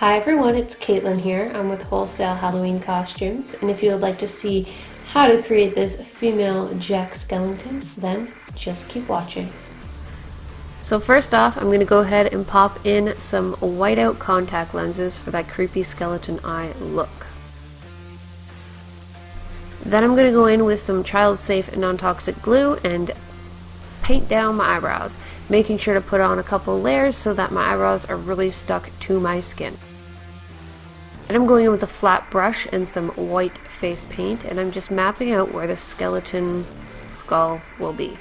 Hi everyone, it's Caitlyn here. I'm with Wholesale Halloween Costumes, and if you would like to see how to create this female Jack Skellington, then just keep watching. So first off, I'm going to go ahead and pop in some whiteout contact lenses for that creepy skeleton eye look. Then I'm going to go in with some child-safe and non-toxic glue and paint down my eyebrows, making sure to put on a couple layers so that my eyebrows are really stuck to my skin. And I'm going in with a flat brush and some white face paint, and I'm just mapping out where the skeleton skull will be.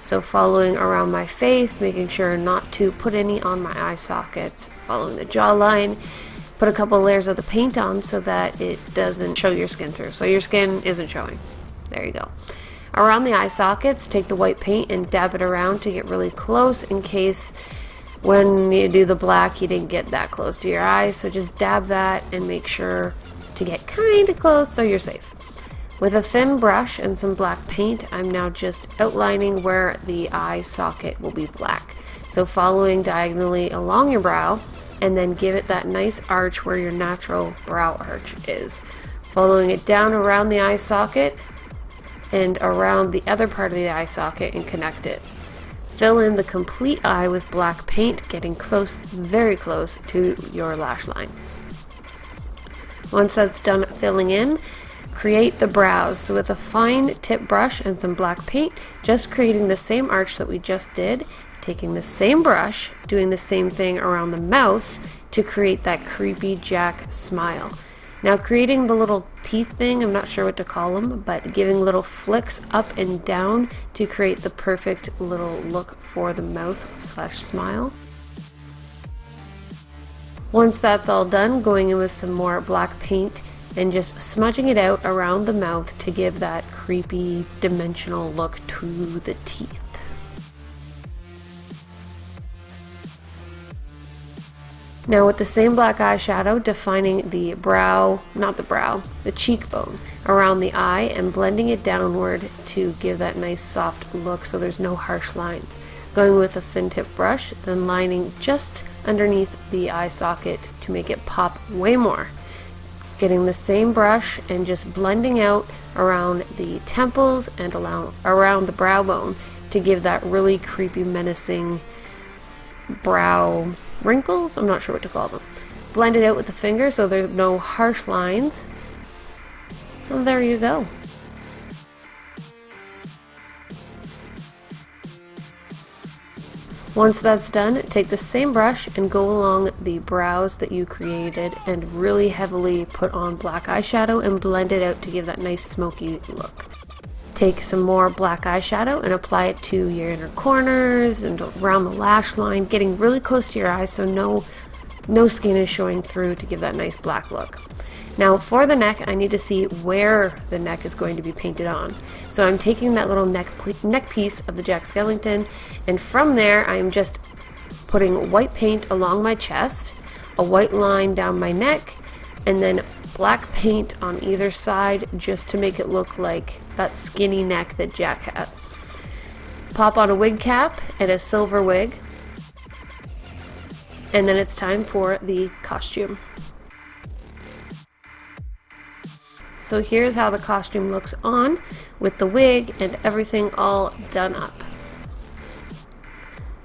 So following around my face, making sure not to put any on my eye sockets, following the jawline, put a couple layers of the paint on so that it doesn't show your skin through, so your skin isn't showing. There you go. Around the eye sockets, take the white paint and dab it around to get really close in case when you do the black you didn't get that close to your eyes. So just dab that and make sure to get kind of close so you're safe. With a thin brush and some black paint, I'm now just outlining where the eye socket will be black. So following diagonally along your brow, and then give it that nice arch where your natural brow arch is. Following it down around the eye socket and around the other part of the eye socket and connect it. Fill in the complete eye with black paint, getting close, very close to your lash line. Once that's done filling in, create the brows. So with a fine tip brush and some black paint, just creating the same arch that we just did, taking the same brush, doing the same thing around the mouth to create that creepy Jack smile. Now creating the little teeth thing, I'm not sure what to call them, but giving little flicks up and down to create the perfect little look for the mouth slash smile. Once that's all done, going in with some more black paint and just smudging it out around the mouth to give that creepy dimensional look to the teeth. Now with the same black eyeshadow, defining the brow, not the brow, the cheekbone around the eye and blending it downward to give that nice soft look so there's no harsh lines. Going with a thin tip brush, then lining just underneath the eye socket to make it pop way more. Getting the same brush and just blending out around the temples and around the brow bone to give that really creepy, menacing brow wrinkles. I'm not sure what to call them. Blend it out with the finger so there's no harsh lines. And there you go. Once that's done, take the same brush and go along the brows that you created and really heavily put on black eyeshadow and blend it out to give that nice smoky look. Take some more black eyeshadow and apply it to your inner corners and around the lash line, getting really close to your eyes so no skin is showing through to give that nice black look. Now for the neck, I need to see where the neck is going to be painted on. So I'm taking that little neck piece of the Jack Skellington, and from there I'm just putting white paint along my chest, a white line down my neck, and then black paint on either side just to make it look like that skinny neck that Jack has. Pop on a wig cap and a silver wig, and then it's time for the costume. So here's how the costume looks on with the wig and everything all done up.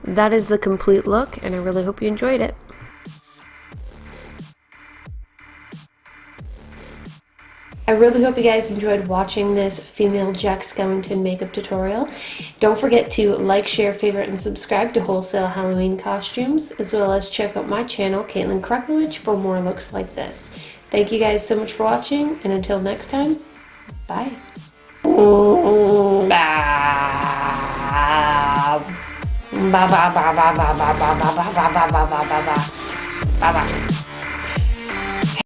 That is the complete look, and I really hope you enjoyed it. I really hope you guys enjoyed watching this female Jack Skellington makeup tutorial. Don't forget to like, share, favorite, and subscribe to Wholesale Halloween Costumes, as well as check out my channel, Caitlyn Kreklewich, for more looks like this. Thank you guys so much for watching, and until next time, bye. Bye bye.